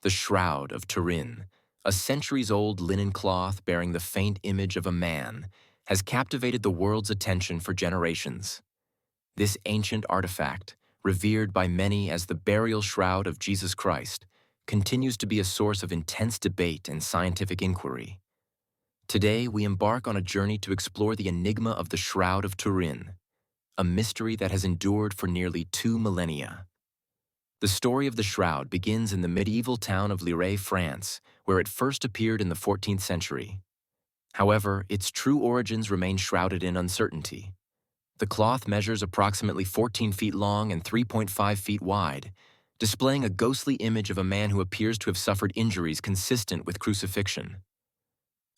the Shroud of Turin, a centuries-old linen cloth bearing the faint image of a man, has captivated the world's attention for generations. This ancient artifact, revered by many as the burial shroud of Jesus Christ, continues to be a source of intense debate and scientific inquiry. Today, we embark on a journey to explore the enigma of the Shroud of Turin, a mystery that has endured for nearly 2 millennia. The story of the shroud begins in the medieval town of Lire, France, where it first appeared in the 14th century. However, its true origins remain shrouded in uncertainty. The cloth measures approximately 14 feet long and 3.5 feet wide, displaying a ghostly image of a man who appears to have suffered injuries consistent with crucifixion.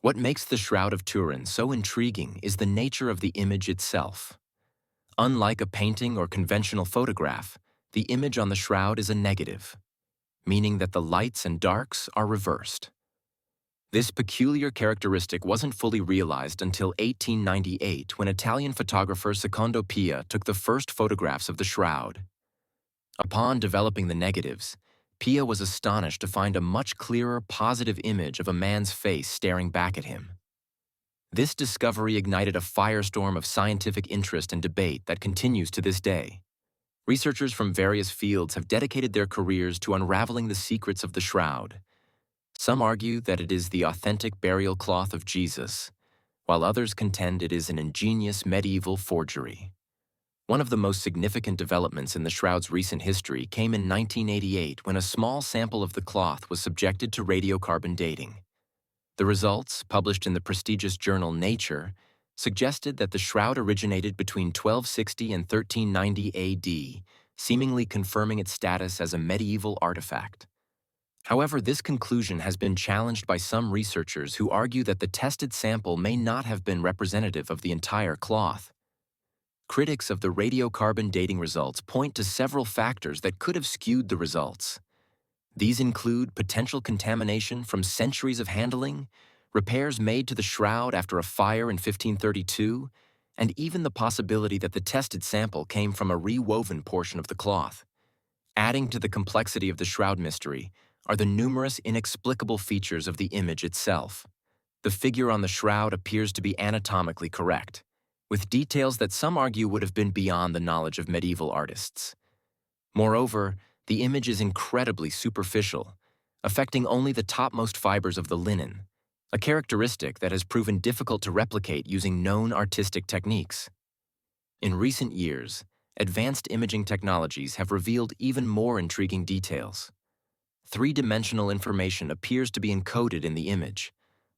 What makes the Shroud of Turin so intriguing is the nature of the image itself. Unlike a painting or conventional photograph, the image on the shroud is a negative, meaning that the lights and darks are reversed. This peculiar characteristic wasn't fully realized until 1898 when Italian photographer Secondo Pia took the first photographs of the shroud. Upon developing the negatives, Pia was astonished to find a much clearer, positive image of a man's face staring back at him. This discovery ignited a firestorm of scientific interest and debate that continues to this day. Researchers from various fields have dedicated their careers to unraveling the secrets of the shroud. Some argue that it is the authentic burial cloth of Jesus, while others contend it is an ingenious medieval forgery. One of the most significant developments in the shroud's recent history came in 1988 when a small sample of the cloth was subjected to radiocarbon dating. The results, published in the prestigious journal Nature, suggested that the shroud originated between 1260 and 1390 AD, seemingly confirming its status as a medieval artifact. However, this conclusion has been challenged by some researchers who argue that the tested sample may not have been representative of the entire cloth. Critics of the radiocarbon dating results point to several factors that could have skewed the results. These include potential contamination from centuries of handling, repairs made to the shroud after a fire in 1532, and even the possibility that the tested sample came from a rewoven portion of the cloth. Adding to the complexity of the shroud mystery are the numerous inexplicable features of the image itself. The figure on the shroud appears to be anatomically correct, with details that some argue would have been beyond the knowledge of medieval artists. Moreover, the image is incredibly superficial, affecting only the topmost fibers of the linen, a characteristic that has proven difficult to replicate using known artistic techniques. In recent years, advanced imaging technologies have revealed even more intriguing details. Three-dimensional information appears to be encoded in the image,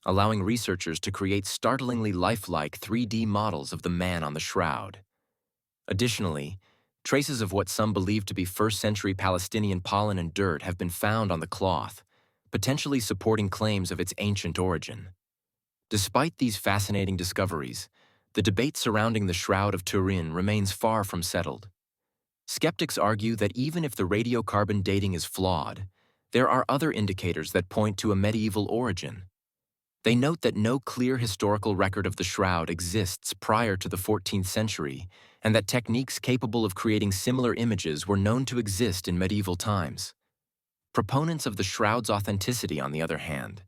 allowing researchers to create startlingly lifelike 3D models of the man on the shroud. Additionally, traces of what some believe to be first-century Palestinian pollen and dirt have been found on the cloth, potentially supporting claims of its ancient origin. Despite these fascinating discoveries, the debate surrounding the Shroud of Turin remains far from settled. Skeptics argue that even if the radiocarbon dating is flawed, there are other indicators that point to a medieval origin. They note that no clear historical record of the shroud exists prior to the 14th century, and that techniques capable of creating similar images were known to exist in medieval times. Proponents of the shroud's authenticity, on the other hand,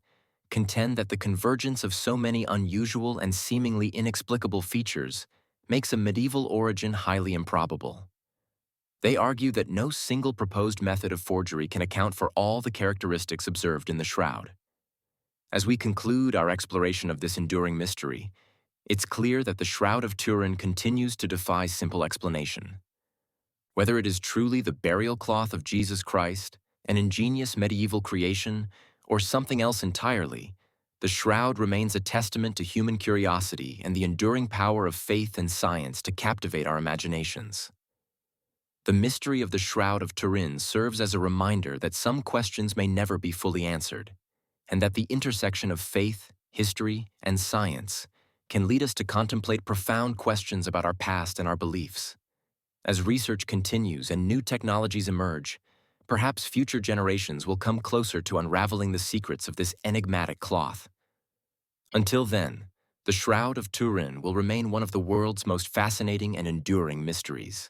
contend that the convergence of so many unusual and seemingly inexplicable features makes a medieval origin highly improbable. They argue that no single proposed method of forgery can account for all the characteristics observed in the shroud. As we conclude our exploration of this enduring mystery, it's clear that the Shroud of Turin continues to defy simple explanation. Whether it is truly the burial cloth of Jesus Christ, an ingenious medieval creation, or something else entirely, the shroud remains a testament to human curiosity and the enduring power of faith and science to captivate our imaginations. The mystery of the Shroud of Turin serves as a reminder that some questions may never be fully answered, and that the intersection of faith, history, and science can lead us to contemplate profound questions about our past and our beliefs. As research continues and new technologies emerge, perhaps future generations will come closer to unraveling the secrets of this enigmatic cloth. Until then, the Shroud of Turin will remain one of the world's most fascinating and enduring mysteries.